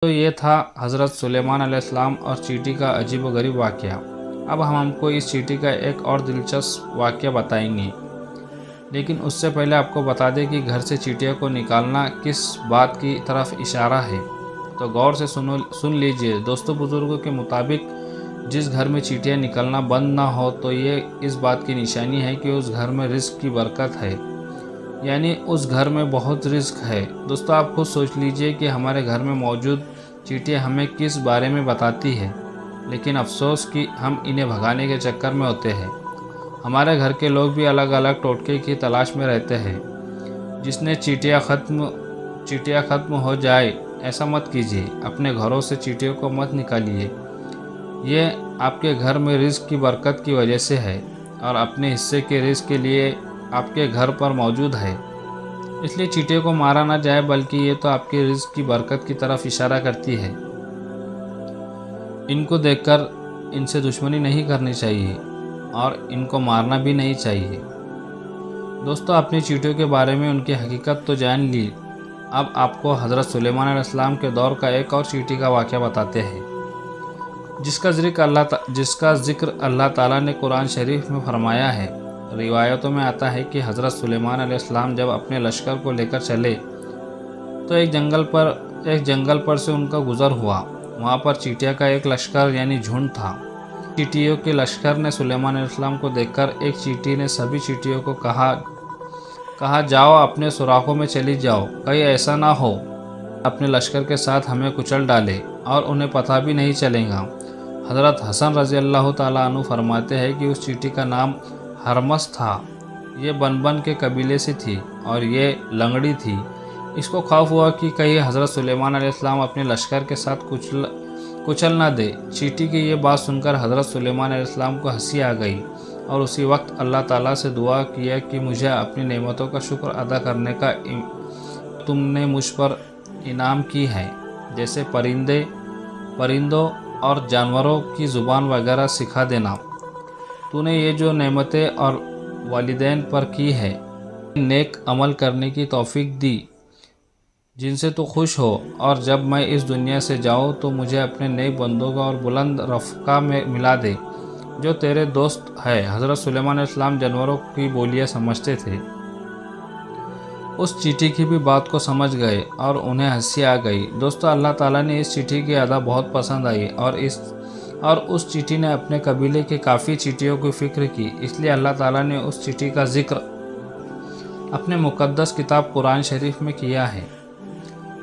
तो ये था हज़रत सुलेमान अलैहिस्सलाम और चींटी का अजीब व गरीब वाक़या। अब हम आपको इस चींटी का एक और दिलचस्प वाक़या बताएंगे, लेकिन उससे पहले आपको बता दें कि घर से चींटियों को निकालना किस बात की तरफ इशारा है। तो गौर से सुन लीजिए। दोस्तों, बुज़ुर्गों के मुताबिक जिस घर में चींटियाँ निकलना बंद ना हो तो ये इस बात की निशानी है कि उस घर में रिज़्क की बरकत है, यानी उस घर में बहुत रिस्क है। दोस्तों, आप खुद सोच लीजिए कि हमारे घर में मौजूद चींटियाँ हमें किस बारे में बताती है, लेकिन अफसोस कि हम इन्हें भगाने के चक्कर में होते हैं। हमारे घर के लोग भी अलग अलग टोटके की तलाश में रहते हैं। जिसने चींटियाँ ख़त्म हो जाए, ऐसा मत कीजिए। अपने घरों से चींटियों को मत निकालिए। ये आपके घर में रिस्क की बरकत की वजह से है और अपने हिस्से के रिस्क के लिए आपके घर पर मौजूद है। इसलिए चींटियों को मारा ना जाए, बल्कि ये तो आपके रिज़्क की बरकत की तरफ इशारा करती है। इनको देखकर इनसे दुश्मनी नहीं करनी चाहिए और इनको मारना भी नहीं चाहिए। दोस्तों, अपनी चींटियों के बारे में उनकी हकीकत तो जान ली। अब आपको हज़रत सुलेमान अलैहिस्सलाम के दौर का एक और चींटी का वाक़या बताते हैं, जिसका ज़िक्र अल्लाह ताला ने कुरान शरीफ में फरमाया है। रिवायतों में आता है कि हज़रत सुलेमान अलैहिस्सलाम जब अपने लश्कर को लेकर चले तो एक जंगल पर से उनका गुज़र हुआ। वहाँ पर चींटियों का एक लश्कर यानी झुंड था। चींटियों के लश्कर ने सुलेमान अलैहिस्सलाम को देखकर एक चींटी ने सभी चींटियों को कहा जाओ, अपने सुराखों में चली जाओ, कहीं ऐसा ना हो अपने लश्कर के साथ हमें कुचल डाले और उन्हें पता भी नहीं चलेगा। हज़रत हसन रज़ी अल्लाह ताला अन्हु फरमाते हैं कि उस चींटी का नाम हरमस था। ये बनबन के कबीले से थी और ये लंगड़ी थी। इसको खौफ हुआ कि कहीं हज़रत सुलेमान अलैहिस्सलाम अपने लश्कर के साथ कुचल ना दे। चींटी की ये बात सुनकर हज़रत सुलेमान अलैहिस्सलाम को हंसी आ गई और उसी वक्त अल्लाह ताला से दुआ किया कि मुझे अपनी नेमतों का शुक्र अदा करने का तुमने मुझ पर इनाम की है, जैसे परिंदों और जानवरों की ज़ुबान वगैरह सिखा देना। तूने ये जो नेमतें और वालिदैन पर की है, नेक अमल करने की तौफीक दी जिनसे तू खुश हो, और जब मैं इस दुनिया से जाऊँ तो मुझे अपने नेक बंदों का और बुलंद रफ़्क़ा में मिला दे जो तेरे दोस्त है। हज़रत सुलेमान अलैहिस्सलाम जानवरों की बोलियाँ समझते थे। उस चींटी की भी बात को समझ गए और उन्हें हंसी आ गई। दोस्तों, अल्लाह ताला ने इस चींटी की अदा बहुत पसंद आई और उस चींटी ने अपने कबीले के काफ़ी चींटियों की फ़िक्र की। इसलिए अल्लाह ताला ने उस चींटी का ज़िक्र अपने मुक़द्दस किताब कुरान शरीफ में किया है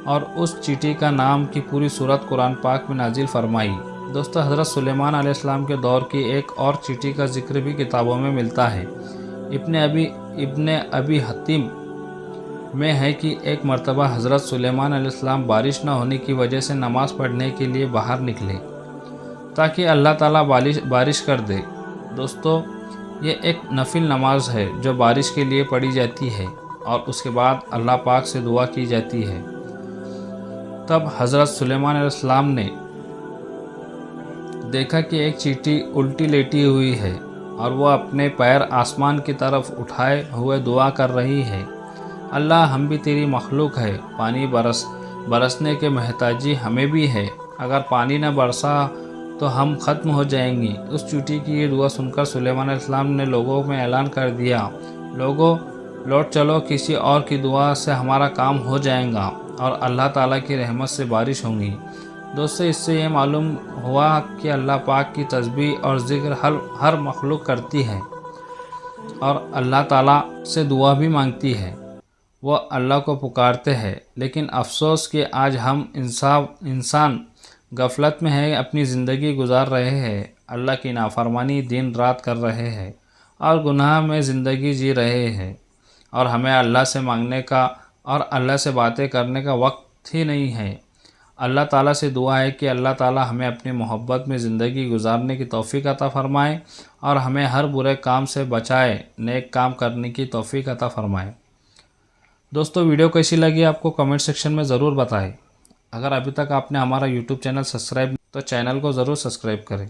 और उस चींटी का नाम की पूरी सूरत कुरान पाक में नाजिल फरमाई। दोस्तों, हज़रत सुलेमान अलैहिस्सलाम के दौर की एक और चींटी का ज़िक्र भी किताबों में मिलता है। इब्ने अबी हतीम में है कि एक मर्तबा हज़रत सुलेमान अलैहिस्सलाम बारिश न होने की वजह से नमाज़ पढ़ने के लिए बाहर निकले ताकि अल्लाह ताला बारिश कर दे। दोस्तों, ये एक नफिल नमाज है जो बारिश के लिए पढ़ी जाती है और उसके बाद अल्लाह पाक से दुआ की जाती है। तब हज़रत सुलेमान अलैहिस्सलाम ने देखा कि एक चींटी उल्टी लेटी हुई है और वह अपने पैर आसमान की तरफ उठाए हुए दुआ कर रही है। अल्लाह, हम भी तेरी मखलूक है, पानी बरसने के महताजी हमें भी है। अगर पानी न बरसा तो हम ख़त्म हो जाएंगी। उस चींटी की ये दुआ सुनकर सुलेमान अलैहिस्सलाम ने लोगों में ऐलान कर दिया, लोगों लौट चलो, किसी और की दुआ से हमारा काम हो जाएगा और अल्लाह ताला की रहमत से बारिश होगी। दोस्तों, इससे ये मालूम हुआ कि अल्लाह पाक की तस्बीह और ज़िक्र हर मखलूक करती है और अल्लाह ताला से दुआ भी मांगती है। वह अल्लाह को पुकारते हैं, लेकिन अफसोस कि आज हम इंसान गफलत में है, अपनी ज़िंदगी गुजार रहे हैं, अल्लाह की नाफरमानी दिन रात कर रहे हैं और गुनाह में ज़िंदगी जी रहे हैं और हमें अल्लाह से मांगने का और अल्लाह से बातें करने का वक्त ही नहीं है। अल्लाह ताला से दुआ है कि अल्लाह ताला हमें अपनी मोहब्बत में ज़िंदगी गुजारने की तौफ़ीक अता फ़रमाए और हमें हर बुरे काम से बचाए, नेक काम करने की तौफ़ीक अता फ़रमाए। दोस्तों, वीडियो कैसी लगी आपको कमेंट सेक्शन में ज़रूर बताएं। अगर अभी तक आपने हमारा यूट्यूब चैनल सब्सक्राइब तो चैनल को ज़रूर सब्सक्राइब करें।